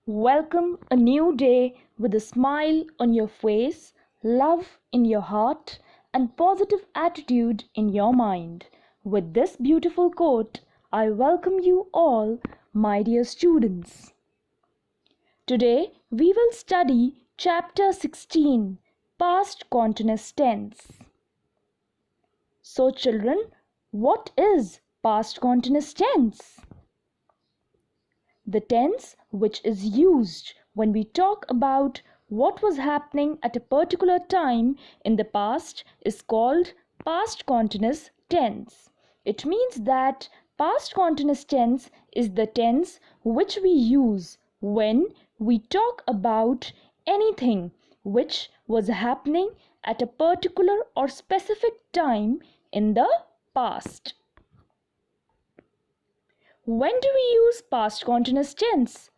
Welcome a new day with a smile on your face, love in your heart, and positive attitude in your mind. With this beautiful quote, I welcome you all, my dear students. Today we will study chapter 16, Past Continuous Tense. So, children, what is past continuous tense? The tense which is used when we talk about what was happening at a particular time in the past is called past continuous tense. It means that past continuous tense is the tense which we use when we talk about anything which was happening at a particular or specific time in the past. When do we use past continuous tense?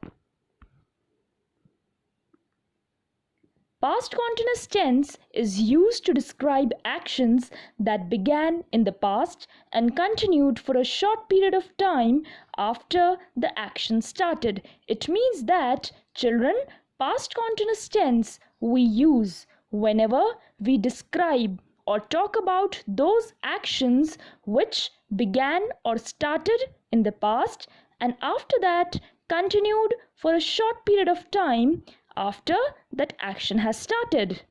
Past continuous tense is used to describe actions that began in the past and continued for a short period of time after the action started. It means that, children, past continuous tense we use whenever we describe or talk about those actions which began or started in the past and after that continued for a short period of time after that action has started.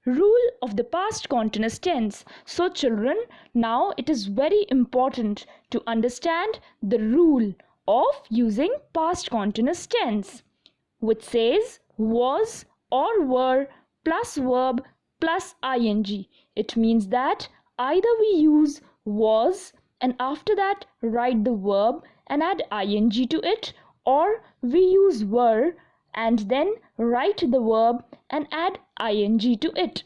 Rule of the past continuous tense. So children, now it is very important to understand the rule of using past continuous tense, which says was or were plus verb plus ing. It means that either we use was and after that write the verb and add ing to it, or we use were and then write the verb and add ing to it.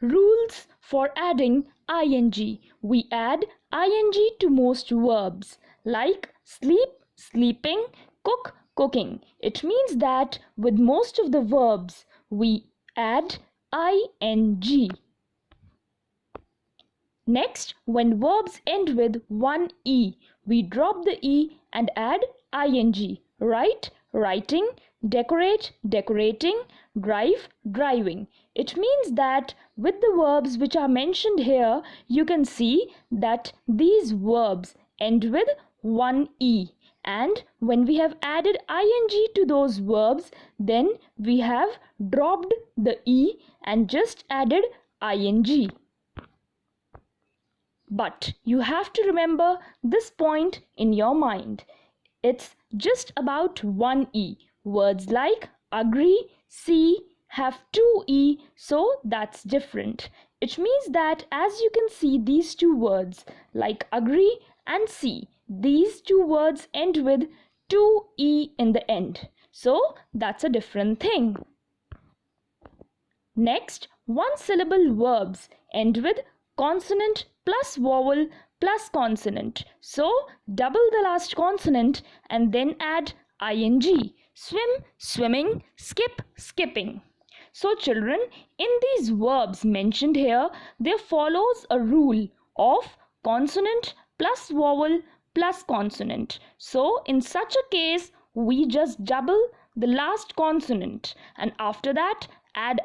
Rules for adding ing. We add ing to most verbs like sleep, sleeping, cook, cooking. It means that with most of the verbs we add ing. Next, when verbs end with one e, we drop the e and add ing. Write, writing, decorate, decorating, drive, driving. It means that with the verbs which are mentioned here, you can see that these verbs end with one e. And when we have added ing to those verbs, then we have dropped the e and just added ing. But you have to remember this point in your mind. It's just about one e. Words like agree, see have two e, so that's different. It means that as you can see, these two words like agree and see, these two words end with two e in the end. So that's a different thing. Next, one syllable verbs end with consonant plus vowel plus consonant. So double the last consonant and then add ing. Swim, swimming, skip, skipping. So children, in these verbs mentioned here, there follows a rule of consonant plus vowel plus consonant. So in such a case, we just double the last consonant and after that add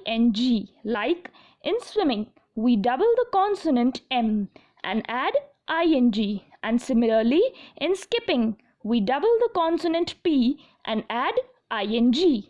ing. Like in swimming, we double the consonant m and add ing, and similarly in skipping we double the consonant p and add ing.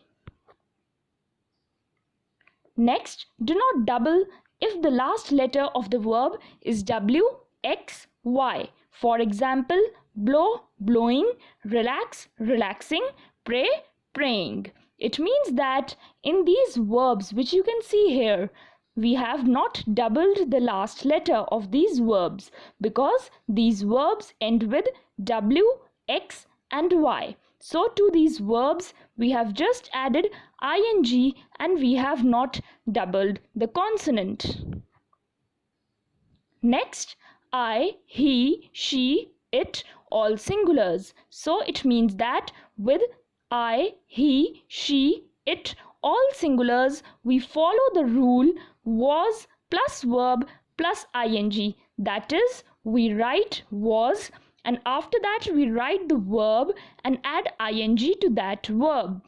Next, do not double if the last letter of the verb is w, x, y. For example, blow, blowing, relax, relaxing, pray, praying. It means that in these verbs which you can see here, we have not doubled the last letter of these verbs because these verbs end with w, x and y. So to these verbs we have just added ing and we have not doubled the consonant. Next, I, he, she, it, all singulars. So it means that with I, he, she, it, all singulars, we follow the rule was plus verb plus ing. That is, we write was and after that we write the verb and add ing to that verb.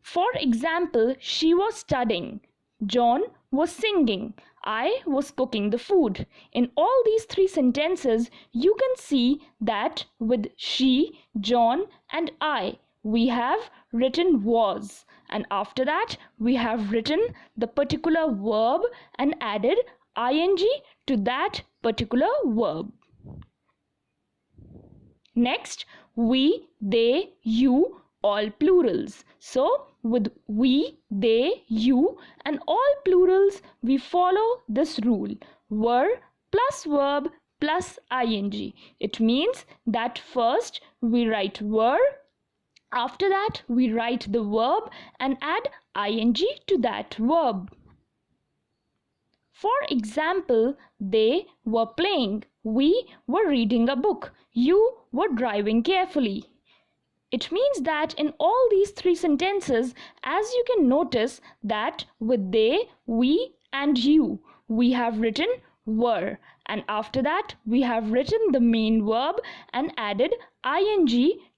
For example, she was studying, John was singing, I was cooking the food. In all these three sentences, you can see that with she, John and I, we have written was, and after that we have written the particular verb and added ing to that particular verb. Next, we, they, you, all plurals. So with we, they, you and all plurals, we follow this rule: were plus verb plus ing. It means that first we write were, after that we write the verb and add ing to that verb. For example, they were playing, we were reading a book, you were driving carefully. It means that in all these three sentences, as you can notice that with they, we and you, we have written were, and after that we have written the main verb and added ing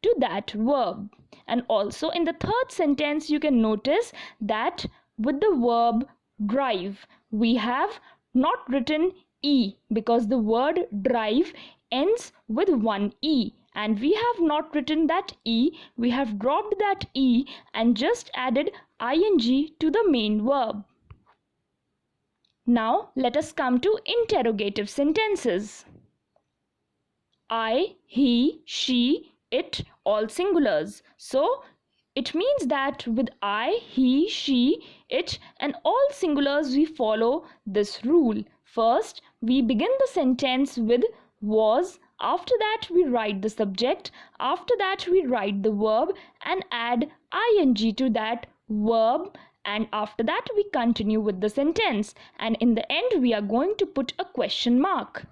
to that verb. And also in the third sentence you can notice that with the verb drive, we have not written e because the word drive ends with one e, and we have not written that e, we have dropped that e and just added ing to the main verb. Now let us come to interrogative sentences. I, he, she, it, all singulars. So it means that with I, he, she, it and all singulars we follow this rule. First, we begin the sentence with was, after that we write the subject, after that we write the verb and add ing to that verb, and after that we continue with the sentence, and in the end we are going to put a question mark.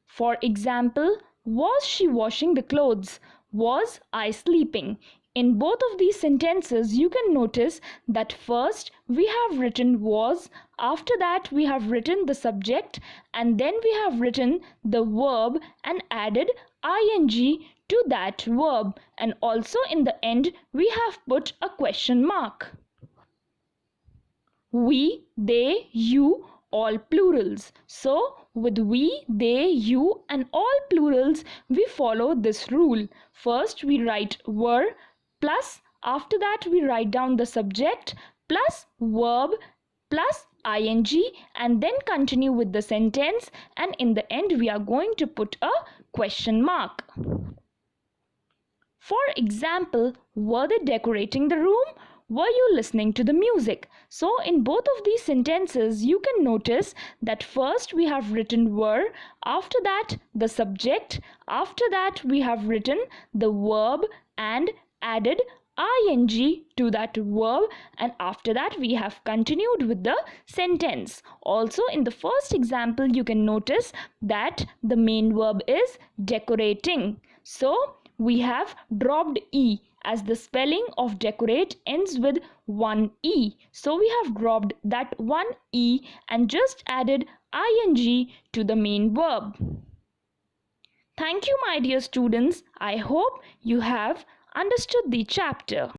For example, was she washing the clothes? Was I sleeping? In both of these sentences, you can notice that first we have written was, after that we have written the subject, and then we have written the verb and added ing to that verb, and also in the end we have put a question mark. We, they, you, all plurals. So with we, they, you and all plurals, we follow this rule. First we write were plus, after that we write down the subject plus verb plus ing and then continue with the sentence, and in the end we are going to put a question mark. For example, were they decorating the room? Were you listening to the music? So in both of these sentences, you can notice that first we have written were, after that the subject, after that we have written the verb and added ing to that verb, and after that we have continued with the sentence. Also in the first example, you can notice that the main verb is decorating. So we have dropped e as the spelling of decorate ends with one e. So we have dropped that one e and just added ing to the main verb. Thank you, my dear students. I hope you have understood the chapter.